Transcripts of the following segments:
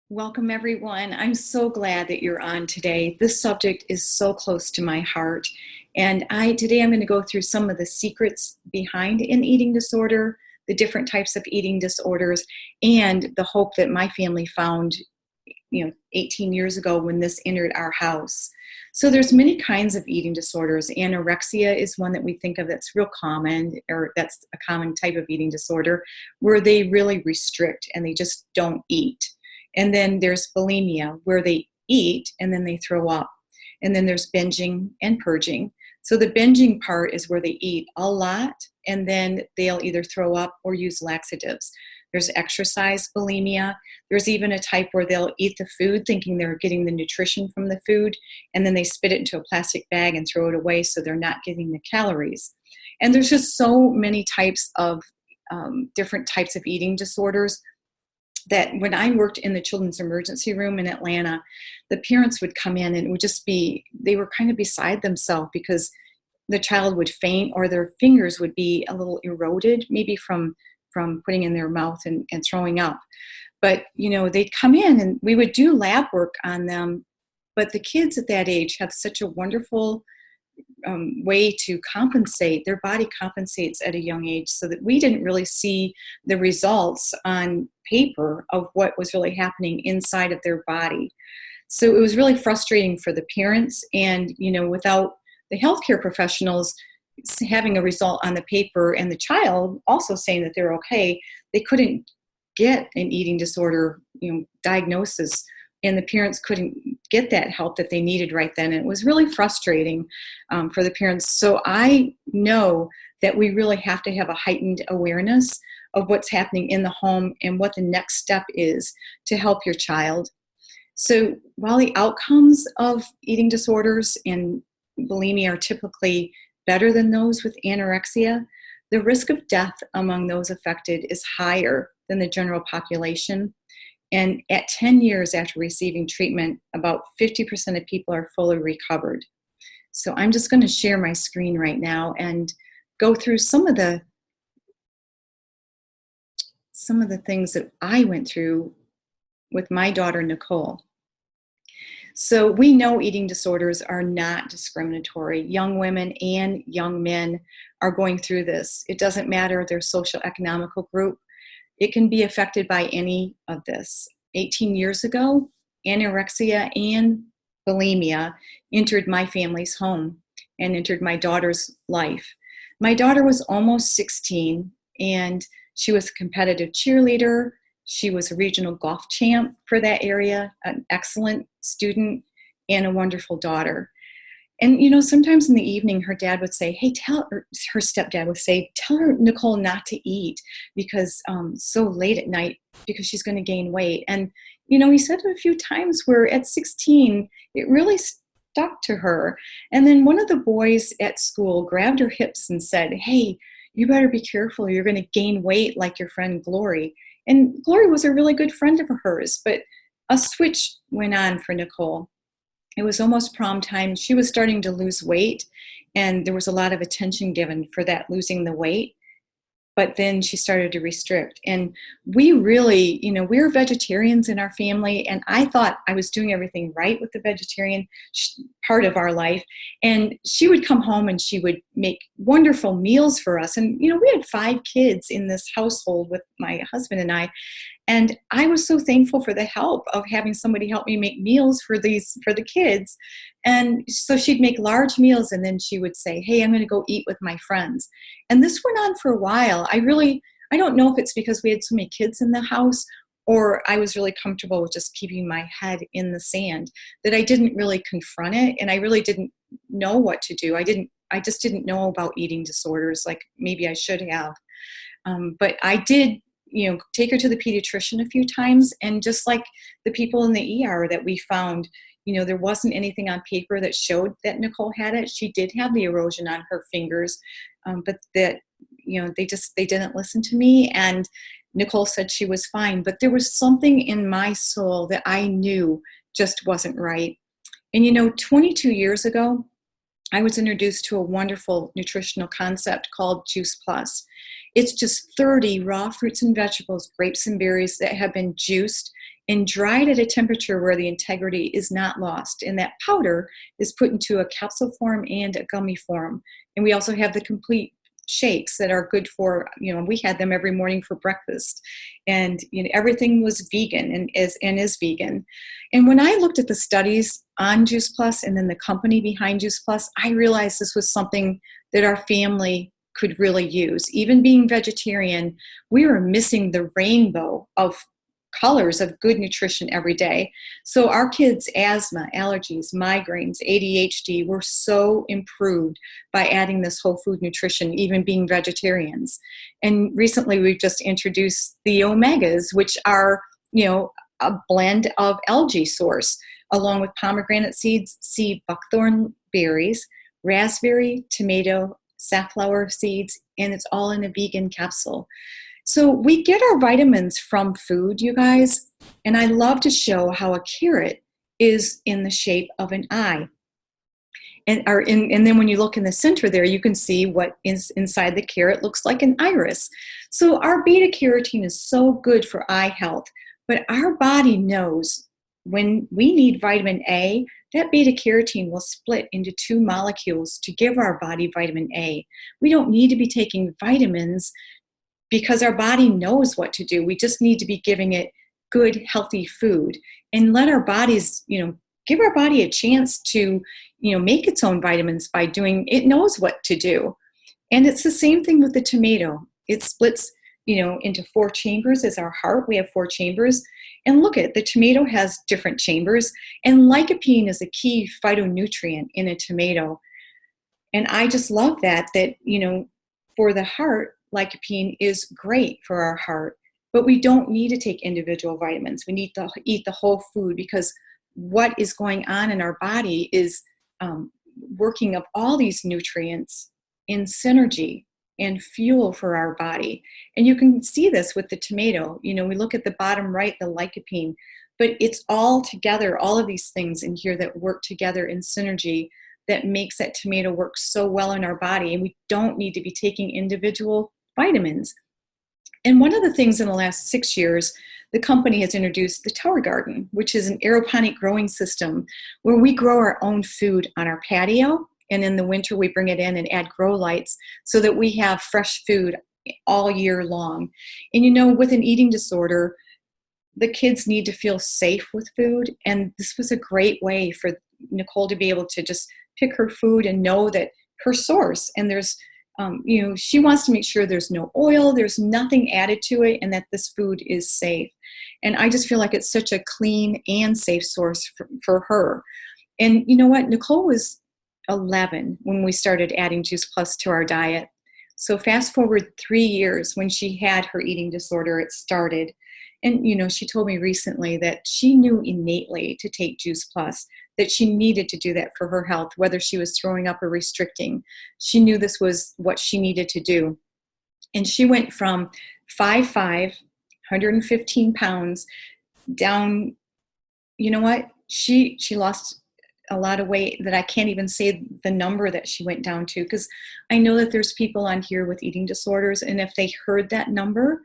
Welcome, everyone. I'm so glad that you're on today. This subject is so close to my heart. And today I'm going to go through some of the secrets behind an eating disorder, the different types of eating disorders, and the hope that my family found, 18 years ago when this entered our house. So there's many kinds of eating disorders. Anorexia is one that we think of that's real common, or that's a common type of eating disorder, where they really restrict and they just don't eat. And then there's bulimia, where they eat and then they throw up. And then there's binging and purging. So the binging part is where they eat a lot and then they'll either throw up or use laxatives. There's exercise bulimia. There's even a type where they'll eat the food thinking they're getting the nutrition from the food, and then they spit it into a plastic bag and throw it away so they're not getting the calories. And there's just so many types of different types of eating disorders that when I worked in the children's emergency room in Atlanta, the parents would come in and it would just be, they were kind of beside themselves because the child would faint or their fingers would be a little eroded, maybe from putting in their mouth and throwing up. But, they'd come in and we would do lab work on them. But the kids at that age have such a wonderful way to compensate. Their body compensates at a young age, so that we didn't really see the results on paper of what was really happening inside of their body. So it was really frustrating for the parents, and without the healthcare professionals having a result on the paper and the child also saying that they're okay, they couldn't get an eating disorder diagnosis, and the parents couldn't get that help that they needed right then. And it was really frustrating for the parents. So I know that we really have to have a heightened awareness of what's happening in the home and what the next step is to help your child. So while the outcomes of eating disorders and bulimia are typically better than those with anorexia, the risk of death among those affected is higher than the general population. And at 10 years after receiving treatment, about 50% of people are fully recovered. So I'm just going to share my screen right now and go through some of the things that I went through with my daughter, Nicole. So we know eating disorders are not discriminatory. Young women and young men are going through this. It doesn't matter their social economical group. It can be affected by any of this. 18 years ago, anorexia and bulimia entered my family's home and entered my daughter's life. My daughter was almost 16, and she was a competitive cheerleader. She was a regional golf champ for that area, an excellent student, and a wonderful daughter. And, sometimes in the evening, her dad would say, hey, her stepdad would say, tell her, Nicole, not to eat because so late at night because she's going to gain weight. And, he said it a few times where at 16, it really stuck to her. And then one of the boys at school grabbed her hips and said, hey, you better be careful. You're going to gain weight like your friend Glory. And Glory was a really good friend of hers, but a switch went on for Nicole. It was almost prom time. She was starting to lose weight, and there was a lot of attention given for that, losing the weight. But then she started to restrict. And we really, we're vegetarians in our family, and I thought I was doing everything right with the vegetarian part of our life. And she would come home and she would make wonderful meals for us. And, we had 5 kids in this household with my husband and I. And I was so thankful for the help of having somebody help me make meals for the kids. And so she'd make large meals and then she would say, hey, I'm going to go eat with my friends. And this went on for a while. I don't know if it's because we had so many kids in the house or I was really comfortable with just keeping my head in the sand that I didn't really confront it. And I really didn't know what to do. I just didn't know about eating disorders like maybe I should have. But I did take her to the pediatrician a few times, and just like the people in the ER that we found, there wasn't anything on paper that showed that Nicole had it. She did have the erosion on her fingers, but that, they didn't listen to me, and Nicole said she was fine, but there was something in my soul that I knew just wasn't right. And 22 years ago, I was introduced to a wonderful nutritional concept called Juice Plus. It's just 30 raw fruits and vegetables, grapes and berries that have been juiced and dried at a temperature where the integrity is not lost. And that powder is put into a capsule form and a gummy form. And we also have the complete shakes that are good for, we had them every morning for breakfast. And everything was vegan and is vegan. And when I looked at the studies on Juice Plus and then the company behind Juice Plus, I realized this was something that our family could really use. Even being vegetarian, we were missing the rainbow of colors of good nutrition every day. So our kids' asthma, allergies, migraines, ADHD were so improved by adding this whole food nutrition, even being vegetarians. And recently we've just introduced the omegas, which are, a blend of algae source, along with pomegranate seeds, sea buckthorn berries, raspberry, tomato, safflower seeds, and it's all in a vegan capsule. So we get our vitamins from food, you guys, and I love to show how a carrot is in the shape of an eye. And then when you look in the center there, you can see what is inside the carrot looks like an iris. So our beta carotene is so good for eye health, but our body knows when we need vitamin A, that beta carotene will split into 2 molecules to give our body vitamin A. We don't need to be taking vitamins because our body knows what to do. We just need to be giving it good, healthy food and let our bodies, give our body a chance to, make its own vitamins by it knows what to do. And it's the same thing with the tomato. It splits, into 4 chambers as our heart. We have 4 chambers. And look at the tomato has different chambers. And lycopene is a key phytonutrient in a tomato. And I just love that, for the heart, lycopene is great for our heart, but we don't need to take individual vitamins. We need to eat the whole food because what is going on in our body is working up all these nutrients in synergy and fuel for our body. And you can see this with the tomato. We look at the bottom right, the lycopene, but it's all together, all of these things in here that work together in synergy that makes that tomato work so well in our body. And we don't need to be taking individual vitamins. And one of the things in the last 6 years, the company has introduced the Tower Garden, which is an aeroponic growing system where we grow our own food on our patio. And in the winter, we bring it in and add grow lights so that we have fresh food all year long. And with an eating disorder, the kids need to feel safe with food. And this was a great way for Nicole to be able to just pick her food and know that her source, and there's she wants to make sure there's no oil, there's nothing added to it, and that this food is safe. And I just feel like it's such a clean and safe source for her. And you know what? Nicole was 11 when we started adding Juice Plus to our diet. So fast forward 3 years when she had her eating disorder, it started. And, she told me recently that she knew innately to take Juice Plus, that she needed to do that for her health, whether she was throwing up or restricting. She knew this was what she needed to do. And she went from 5'5", 115 pounds down, you know what? She lost a lot of weight that I can't even say the number that she went down to, because I know that there's people on here with eating disorders, and if they heard that number,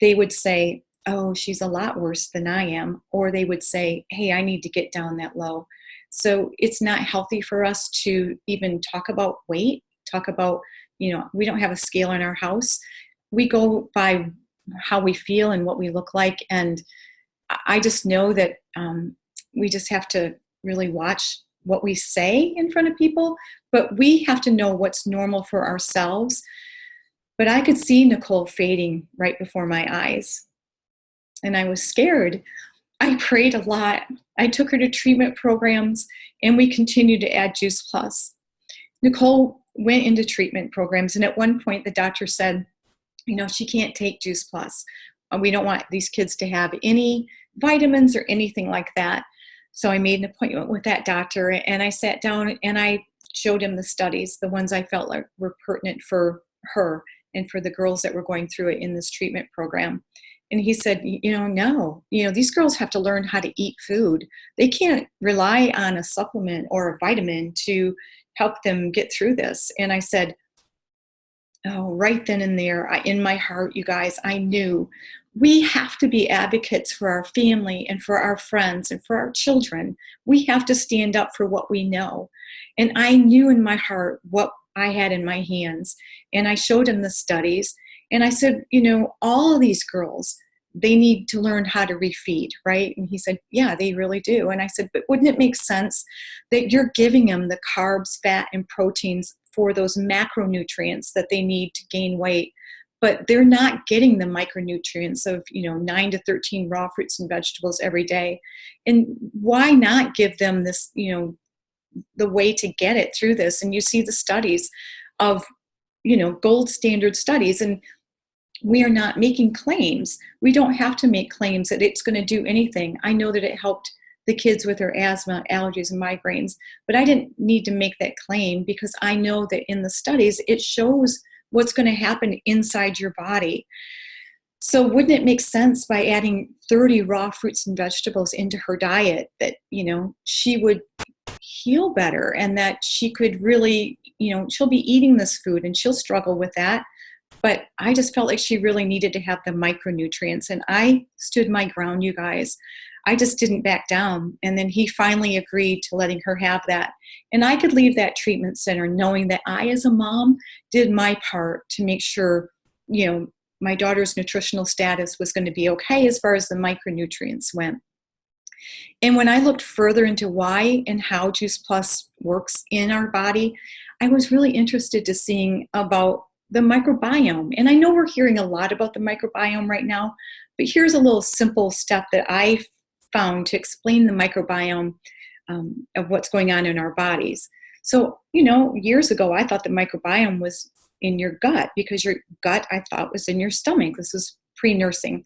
they would say, oh, she's a lot worse than I am. Or they would say, hey, I need to get down that low. So it's not healthy for us to even talk about weight, talk about, we don't have a scale in our house. We go by how we feel and what we look like. And I just know that we just have to really watch what we say in front of people, but we have to know what's normal for ourselves. But I could see Nicole fading right before my eyes. And I was scared. I prayed a lot. I took her to treatment programs, and we continued to add Juice Plus. Nicole went into treatment programs, and at one point the doctor said, she can't take Juice Plus. We don't want these kids to have any vitamins or anything like that. So I made an appointment with that doctor, and I sat down and I showed him the studies, the ones I felt like were pertinent for her and for the girls that were going through it in this treatment program. And he said, no, these girls have to learn how to eat food. They can't rely on a supplement or a vitamin to help them get through this. And I said, Oh, right then and there, in my heart, you guys, I knew we have to be advocates for our family and for our friends and for our children. We have to stand up for what we know. And I knew in my heart what I had in my hands. And I showed him the studies. And I said, all of these girls, they need to learn how to refeed, right? And he said, yeah, they really do. And I said, but wouldn't it make sense that you're giving them the carbs, fat, and proteins for those macronutrients that they need to gain weight, but they're not getting the micronutrients of 9 to 13 raw fruits and vegetables every day. And why not give them this, the way to get it through this? And you see the studies of gold standard studies, and we are not making claims. We don't have to make claims that it's going to do anything. I know that it helped the kids with their asthma, allergies, and migraines, but I didn't need to make that claim because I know that in the studies, it shows what's going to happen inside your body. So wouldn't it make sense by adding 30 raw fruits and vegetables into her diet that, she would heal better, and that she could really, she'll be eating this food and she'll struggle with that. But I just felt like she really needed to have the micronutrients. And I stood my ground, you guys. I just didn't back down. And then he finally agreed to letting her have that. And I could leave that treatment center knowing that I, as a mom, did my part to make sure, my daughter's nutritional status was going to be okay as far as the micronutrients went. And when I looked further into why and how Juice Plus works in our body, I was really interested to seeing about the microbiome. And I know we're hearing a lot about the microbiome right now, but here's a little simple step that I found to explain the microbiome of what's going on in our bodies. So, years ago, I thought the microbiome was in your gut, because your gut, I thought, was in your stomach. This was pre-nursing.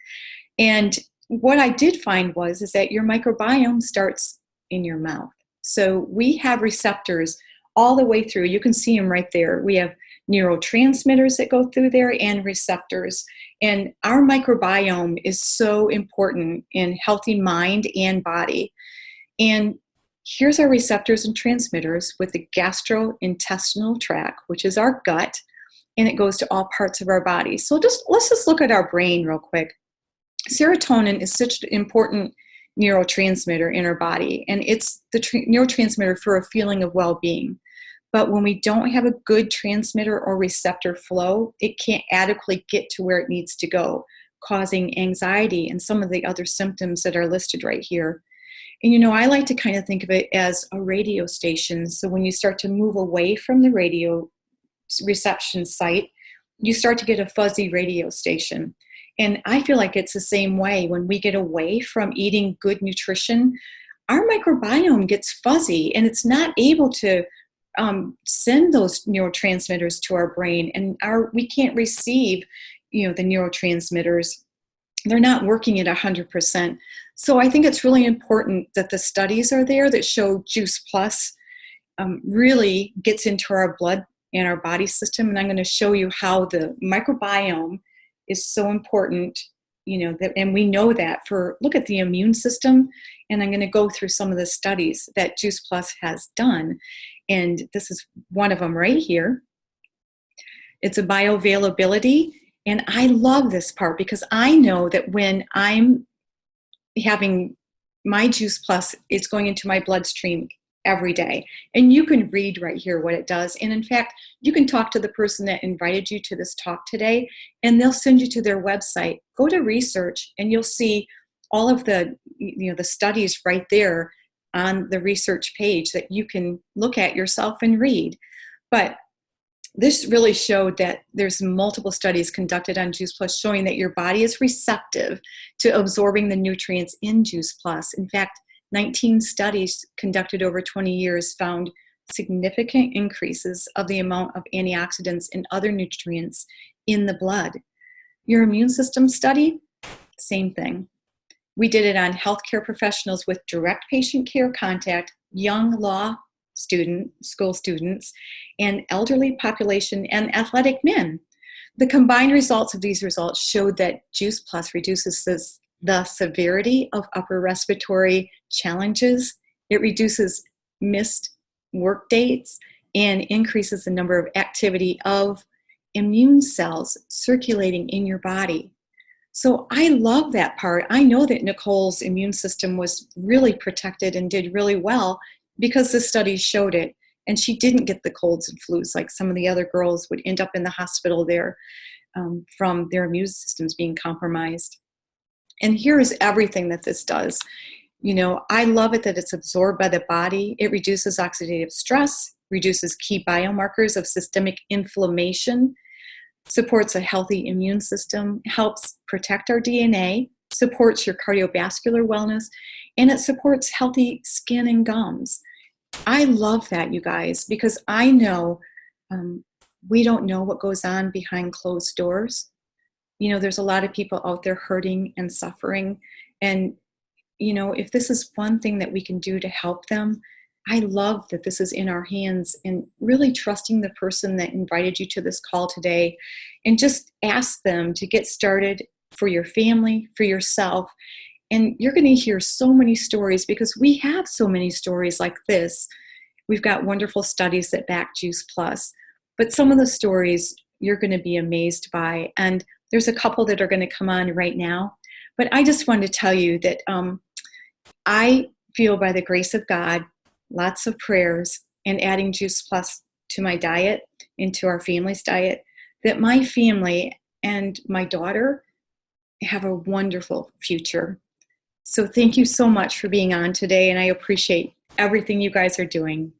And what I did find is that your microbiome starts in your mouth. So we have receptors all the way through. You can see them right there. We have neurotransmitters that go through there and receptors. And our microbiome is so important in healthy mind and body. And here's our receptors and transmitters with the gastrointestinal tract, which is our gut, and it goes to all parts of our body. So let's just look at our brain real quick. Serotonin is such an important neurotransmitter in our body, and it's the neurotransmitter for a feeling of well-being. But when we don't have a good transmitter or receptor flow, it can't adequately get to where it needs to go, causing anxiety and some of the other symptoms that are listed right here. And I like to kind of think of it as a radio station. So when you start to move away from the radio reception site, you start to get a fuzzy radio station. And I feel like it's the same way when we get away from eating good nutrition. Our microbiome gets fuzzy, and it's not able to send those neurotransmitters to our brain, and we can't receive, the neurotransmitters. They're not working at 100%. So I think it's really important that the studies are there that show Juice Plus really gets into our blood and our body system. And I'm going to show you how the microbiome is so important, and we know that look at the immune system. And I'm going to go through some of the studies that Juice Plus has done. And this is one of them right here. It's a bioavailability. And I love this part because I know that when I'm having my Juice Plus, it's going into my bloodstream every day. And you can read right here what it does. And in fact, you can talk to the person that invited you to this talk today, and they'll send you to their website. Go to research, and you'll see all of the, the studies right there on the research page that you can look at yourself and read. But this really showed that there's multiple studies conducted on Juice Plus showing that your body is receptive to absorbing the nutrients in Juice Plus. In fact, 19 studies conducted over 20 years found significant increases of the amount of antioxidants and other nutrients in the blood. Your immune system study, same thing. We did it on healthcare professionals with direct patient care contact, young law school students, and elderly population and athletic men. The combined results of these results showed that Juice Plus reduces the severity of upper respiratory challenges. It reduces missed work dates and increases the number of activity of immune cells circulating in your body. So I love that part. I know that Nicole's immune system was really protected and did really well because the studies showed it. And she didn't get the colds and flus like some of the other girls would end up in the hospital there from their immune systems being compromised. And here is everything that this does. You know, I love it that it's absorbed by the body. It reduces oxidative stress, reduces key biomarkers of systemic inflammation, supports a healthy immune system, helps protect our DNA, supports your cardiovascular wellness, and it supports healthy skin and gums. I love that, you guys, because I know we don't know what goes on behind closed doors. You know, there's a lot of people out there hurting and suffering. And, you know, if this is one thing that we can do to help them, I love that this is in our hands, and really trusting the person that invited you to this call today, and just ask them to get started for your family, for yourself. And you're going to hear so many stories, because we have so many stories like this. We've got wonderful studies that back Juice Plus, but some of the stories you're going to be amazed by. And there's a couple that are going to come on right now. But I just wanted to tell you that I feel, by the grace of God, lots of prayers, and adding Juice Plus to my diet, into our family's diet, that my family and my daughter have a wonderful future. So thank you so much for being on today, and I appreciate everything you guys are doing.